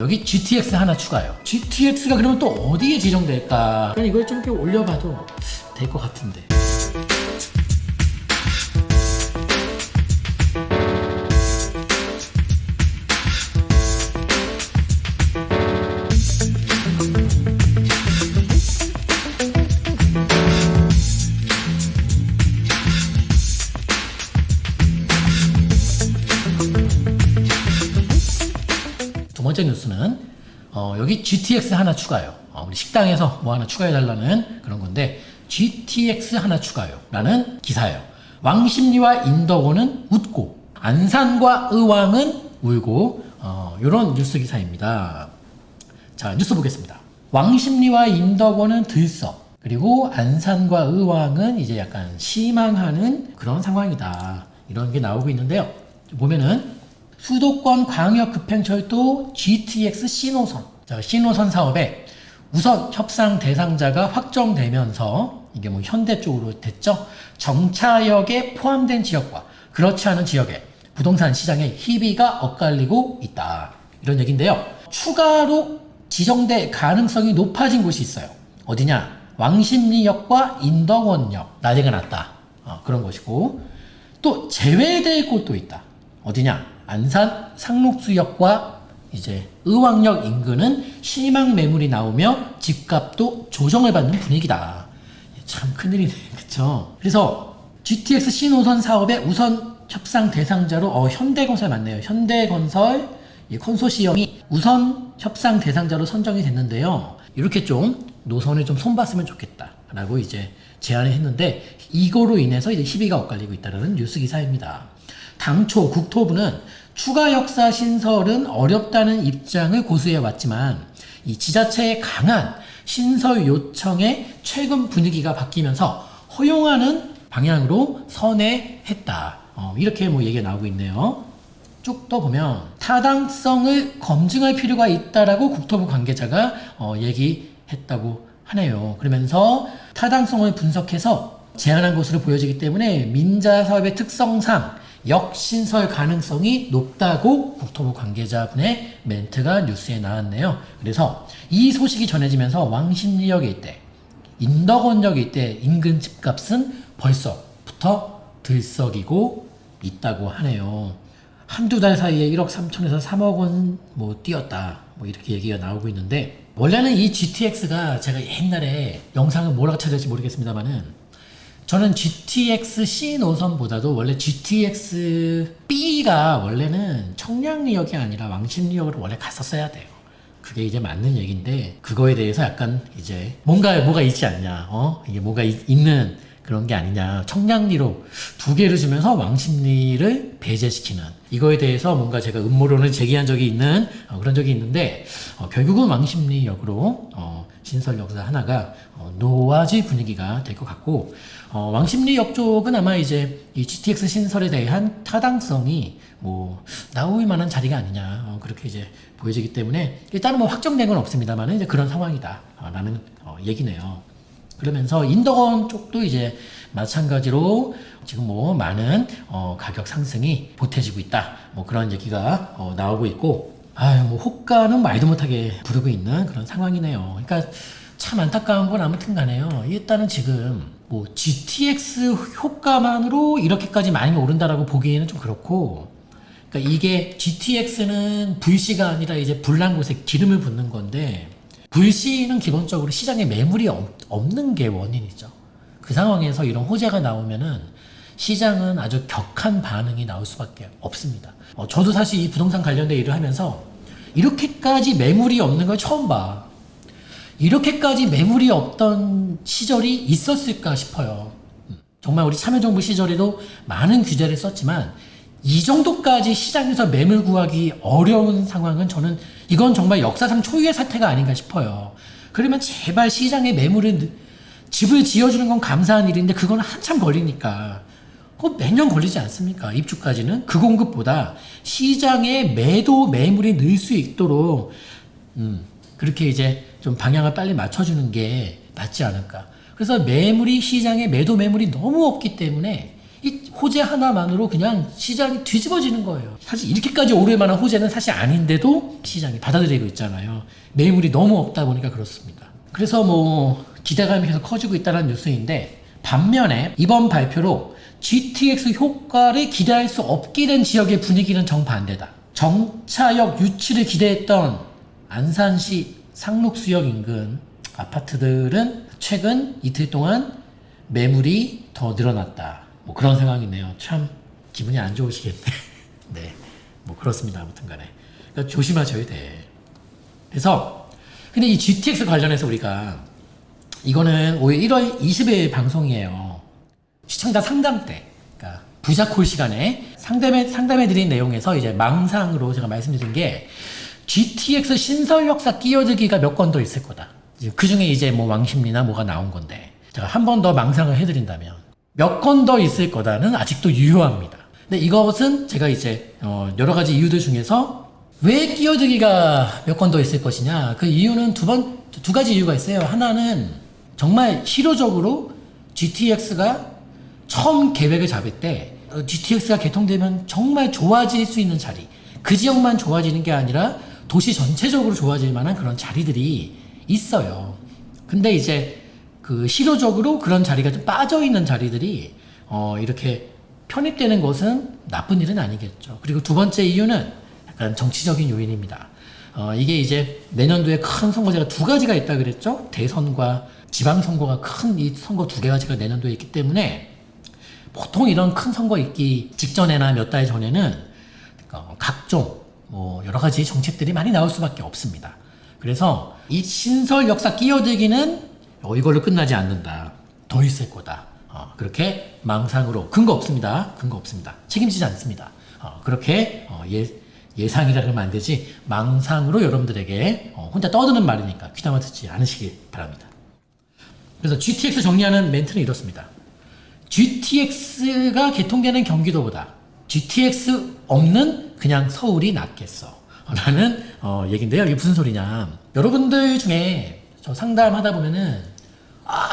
여기 GTX 하나 추가요. GTX가 그러면 또 어디에 지정될까? 그냥 이걸 좀 이렇게 올려봐도 될 것 같은데. 두 번째 뉴스는 여기 GTX 하나 추가요. 우리 식당에서 뭐 하나 추가해달라는 그런 건데 GTX 하나 추가요 라는 기사예요. 왕십리와 인덕원은 웃고 안산과 의왕은 울고 이런 뉴스 기사입니다. 자, 뉴스 보겠습니다. 왕십리와 인덕원은 들썩, 그리고 안산과 의왕은 이제 약간 실망하는 그런 상황이다, 이런 게 나오고 있는데요. 보면은 수도권 광역급행철도 GTX 신호선, 신호선 사업에 우선 협상 대상자가 확정되면서 이게 뭐 현대 쪽으로 됐죠. 정차역에 포함된 지역과 그렇지 않은 지역에 부동산 시장의 희비가 엇갈리고 있다, 이런 얘기인데요. 추가로 지정될 가능성이 높아진 곳이 있어요. 어디냐? 왕십리역과 인덕원역, 난리가 났다, 그런 것이고, 또 제외될 곳도 있다. 어디냐? 안산 상록수역과 이제 의왕역 인근은 실망 매물이 나오며 집값도 조정을 받는 분위기다. 참 큰일이네, 그쵸? 그래서 GTX 신호선 사업의 우선 협상 대상자로 현대건설 맞네요. 현대건설 컨소시엄이 우선 협상 대상자로 선정이 됐는데요. 이렇게 좀 노선을 좀 손봤으면 좋겠다 라고 이제 제안을 했는데, 이거로 인해서 이제 희비가 엇갈리고 있다는 뉴스 기사입니다. 당초 국토부는 추가 역사 신설은 어렵다는 입장을 고수해 왔지만 이 지자체의 강한 신설 요청에 최근 분위기가 바뀌면서 허용하는 방향으로 선회했다, 이렇게 뭐 얘기가 나오고 있네요. 쭉 더 보면 타당성을 검증할 필요가 있다라고 국토부 관계자가 얘기했다고 하네요. 그러면서 타당성을 분석해서 제안한 것으로 보여지기 때문에 민자 사업의 특성상 역신설 가능성이 높다고 국토부 관계자분의 멘트가 뉴스에 나왔네요. 그래서 이 소식이 전해지면서 왕십리역에 있대, 인덕원역에 있대 인근 집값은 벌써부터 들썩이고 있다고 하네요. 한두 달 사이에 1억 3천에서 3억 원 뭐 뛰었다, 뭐 이렇게 얘기가 나오고 있는데, 원래는 이 GTX가 제가 옛날에 영상을 뭐라고 찾을지 모르겠습니다만은 저는 GTX C 노선보다도 원래 GTX B가 원래는 청량리역이 아니라 왕십리역으로 원래 갔었어야 돼요. 그게 이제 맞는 얘기인데, 그거에 대해서 약간 이제 뭐가 있지 않냐, 이게 뭐가 있는 그런 게 아니냐, 청량리로 두 개를 주면서 왕십리를 배제시키는, 이거에 대해서 뭔가 제가 음모론을 제기한 적이 있는 그런 적이 있는데, 결국은 왕십리역으로 신설 역사 하나가 놓아질 분위기가 될 것 같고, 왕십리역 쪽은 아마 이제 이 GTX 신설에 대한 타당성이 뭐 나올 만한 자리가 아니냐, 그렇게 이제 보여지기 때문에 일단은 뭐 확정된 건 없습니다만 이제 그런 상황이다 라는 얘기네요. 그러면서 인덕원 쪽도 이제 마찬가지로 지금 뭐 많은 가격 상승이 보태지고 있다, 뭐 그런 얘기가 나오고 있고, 뭐 호가는 말도 못하게 부르고 있는 그런 상황이네요. 그러니까 참 안타까운 건 아무튼 간에요. 일단은 지금 뭐 GTX 효과만으로 이렇게까지 많이 오른다라고 보기에는 좀 그렇고, 그러니까 이게 GTX는 불시가 아니라 이제 불난 곳에 기름을 붓는 건데, 불시는 기본적으로 시장에 매물이 없는 게 원인이죠. 그 상황에서 이런 호재가 나오면은 시장은 아주 격한 반응이 나올 수밖에 없습니다. 저도 사실 이 부동산 관련된 일을 하면서 이렇게까지 매물이 없는 걸 처음 봐. 이렇게까지 매물이 없던 시절이 있었을까 싶어요. 정말 우리 참여정부 시절에도 많은 규제를 썼지만 이 정도까지 시장에서 매물 구하기 어려운 상황은 저는 이건 정말 역사상 초유의 사태가 아닌가 싶어요. 그러면 제발 시장에 매물을, 집을 지어주는 건 감사한 일인데 그건 한참 걸리니까 그거 몇 년 걸리지 않습니까? 입주까지는 그 공급보다 시장에 매물이 늘 수 있도록 그렇게 이제 좀 방향을 빨리 맞춰주는 게 낫지 않을까. 그래서 시장에 매물이 너무 없기 때문에 이 호재 하나만으로 그냥 시장이 뒤집어지는 거예요. 사실 이렇게까지 오를 만한 호재는 사실 아닌데도 시장이 받아들이고 있잖아요. 매물이 너무 없다 보니까 그렇습니다. 그래서 뭐 기대감이 계속 커지고 있다는 뉴스인데, 반면에 이번 발표로 GTX 효과를 기대할 수 없게 된 지역의 분위기는 정반대다. 정차역 유치를 기대했던 안산시 상록수역 인근 아파트들은 최근 이틀 동안 매물이 더 늘어났다. 뭐 그런 상황이네요. 참 기분이 안 좋으시겠네. 네, 뭐 그렇습니다. 아무튼 간에. 그러니까 조심하셔야 돼. 그래서 근데 이 GTX 관련해서 우리가, 이거는 1월 20일 방송이에요. 시청자 상담 때, 그러니까 부자콜 시간에 상담해드린 내용에서 이제 망상으로 제가 말씀드린 게, GTX 신설 역사 끼어들기가 몇 건 더 있을 거다. 그 중에 이제 뭐 왕십리나 뭐가 나온 건데, 제가 한 번 더 망상을 해드린다면 몇 건 더 있을 거다는 아직도 유효합니다. 근데 이것은 제가 이제 여러 가지 이유들 중에서 왜 끼어들기가 몇 건 더 있을 것이냐, 그 이유는 두 가지 이유가 있어요. 하나는 정말 실효적으로 GTX가 처음 계획을 잡을 때 GTX가 개통되면 정말 좋아질 수 있는 자리, 그 지역만 좋아지는 게 아니라 도시 전체적으로 좋아질 만한 그런 자리들이 있어요. 근데 이제 그 실효적으로 그런 자리가 좀 빠져있는 자리들이 이렇게 편입되는 것은 나쁜 일은 아니겠죠. 그리고 두 번째 이유는 약간 정치적인 요인입니다. 이게 이제 내년도에 큰 선거제가 두 가지가 있다 그랬죠. 대선과 지방선거가 큰 이 선거 두 가지가 내년도에 있기 때문에, 보통 이런 큰 선거 있기 직전에나 몇 달 전에는 각종 뭐 여러 가지 정책들이 많이 나올 수밖에 없습니다. 그래서 이 신설 역사 끼어들기는 이걸로 끝나지 않는다. 더 있을 거다. 그렇게 망상으로, 근거 없습니다. 근거 없습니다. 책임지지 않습니다. 그렇게 예상이라 그러면 안 되지, 망상으로 여러분들에게 혼자 떠드는 말이니까 귀담아 듣지 않으시길 바랍니다. 그래서 GTX 정리하는 멘트는 이렇습니다. GTX가 개통되는 경기도보다 GTX 없는 그냥 서울이 낫겠어 라는 얘기인데요. 이게 무슨 소리냐, 여러분들 중에 저 상담하다 보면은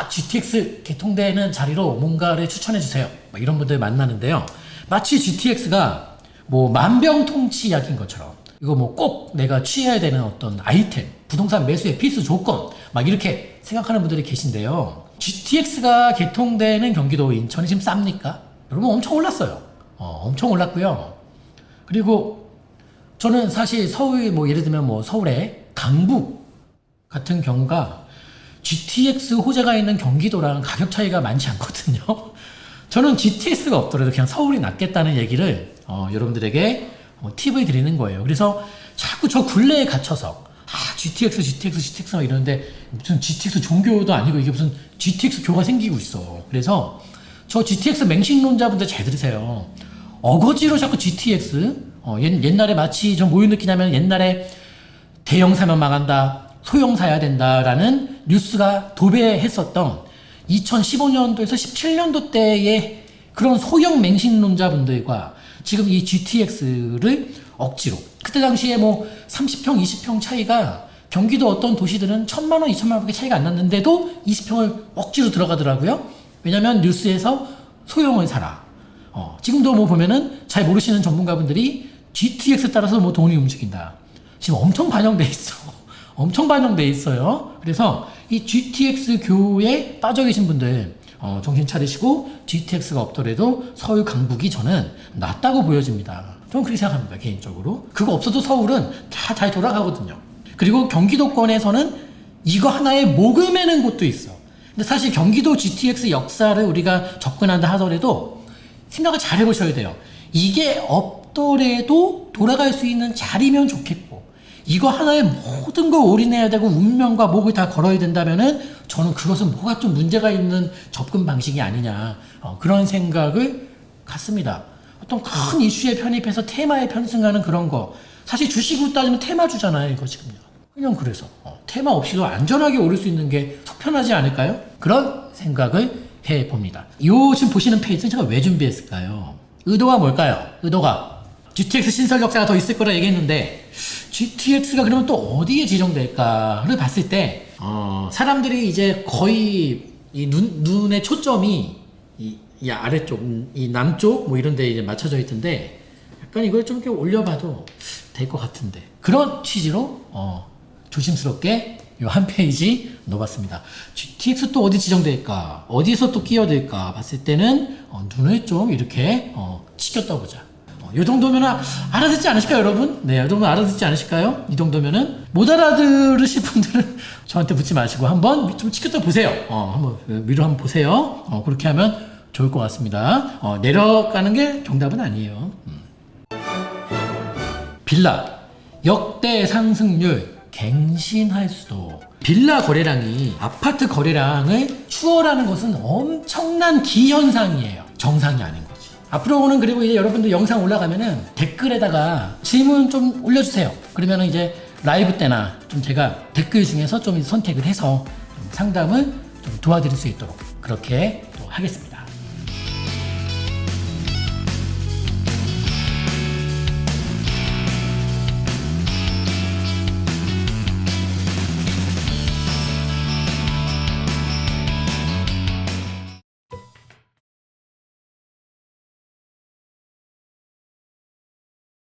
GTX 개통되는 자리로 뭔가를 추천해 주세요, 이런 분들 만나는데요. 마치 GTX가 뭐 만병통치약인 것처럼, 이거 뭐 꼭 내가 취해야 되는 어떤 아이템, 부동산 매수의 필수 조건, 막 이렇게 생각하는 분들이 계신데요. GTX가 개통되는 경기도 인천이 지금 쌉니까? 여러분 엄청 올랐어요. 엄청 올랐고요. 그리고 저는 사실 서울, 뭐 예를 들면 뭐 서울의 강북 같은 경우가 GTX 호재가 있는 경기도랑 가격 차이가 많지 않거든요. 저는 GTX가 없더라도 그냥 서울이 낫겠다는 얘기를 여러분들에게 팁을 드리는 거예요. 그래서 자꾸 저 굴레에 갇혀서 GTX 이러는데, 무슨 GTX 종교도 아니고 이게 무슨 GTX 교가 생기고 있어. 그래서 저 GTX 맹신론자분들 잘 들으세요. 어거지로 자꾸 GTX, 옛날에 마치 저 뭐를 느끼냐면, 옛날에 대형 사면 망한다, 소형 사야 된다라는 뉴스가 도배했었던 2015년도에서 17년도 때의 그런 소형 맹신론자분들과 지금 이 GTX를 억지로, 그때 당시에 뭐 30평, 20평 차이가, 경기도 어떤 도시들은 1,000만 원, 2,000만 원밖에 차이가 안 났는데도 20평을 억지로 들어가더라고요. 왜냐면 뉴스에서 소형을 사라. 지금도 뭐 보면은 잘 모르시는 전문가분들이 GTX 따라서 뭐 돈이 움직인다. 지금 엄청 반영돼 있어. 엄청 반영돼 있어요. 그래서 이 GTX 교에 빠져 계신 분들, 정신 차리시고 GTX가 없더라도 서울 강북이 저는 낫다고 보여집니다. 저는 그렇게 생각합니다. 개인적으로. 그거 없어도 서울은 다 잘 돌아가거든요. 그리고 경기도권에서는 이거 하나에 목을 매는 곳도 있어. 근데 사실 경기도 GTX 역사를 우리가 접근한다 하더라도 생각을 잘 해보셔야 돼요. 이게 없더라도 돌아갈 수 있는 자리면 좋겠고, 이거 하나에 모든 걸 올인해야 되고 운명과 목을 다 걸어야 된다면은 저는 그것은 뭐가 좀 문제가 있는 접근 방식이 아니냐, 그런 생각을 갖습니다. 어떤 큰 이슈에 편입해서 테마에 편승하는 그런 거, 사실 주식으로 따지면 테마주잖아요, 이거 지금요. 그냥 그래서 테마 없이도 안전하게 오를 수 있는 게 속 편하지 않을까요? 그런 생각을 해봅니다. 요 지금 보시는 페이지는 제가 왜 준비했을까요? 의도가 뭘까요? 의도가 GTX 신설 역사가 더 있을 거라 얘기했는데, GTX가 그러면 또 어디에 지정될까를 봤을 때 사람들이 이제 거의 이 눈의 초점이 이 이 아래쪽, 이 남쪽 뭐 이런 데 이제 맞춰져 있던데 약간 이걸 좀 이렇게 올려봐도 될 것 같은데 그런 취지로 조심스럽게 요 한 페이지 넣어봤습니다. GTX 또 어디 지정될까? 어디서 또 끼어들까? 봤을 때는 눈을 좀 이렇게 치켜 떠보자. 이 정도면 알아듣지 않으실까요, 여러분? 네, 이 정도 알아듣지 않으실까요? 이 정도면은 못 알아들으실 분들은 저한테 묻지 마시고 한번 좀 치켜 떠 보세요. 한번 위로 한번 보세요. 그렇게 하면 좋을 것 같습니다. 내려가는 게 정답은 아니에요. 빌라 역대 상승률 갱신할 수도. 빌라 거래량이 아파트 거래량을 추월하는 것은 엄청난 기현상이에요. 정상이 아닌 거지. 앞으로는 그리고 이제 여러분들 영상 올라가면은 댓글에다가 질문 좀 올려주세요. 그러면은 이제 라이브 때나 좀 제가 댓글 중에서 좀 선택을 해서 좀 상담을 좀 도와드릴 수 있도록 그렇게 또 하겠습니다.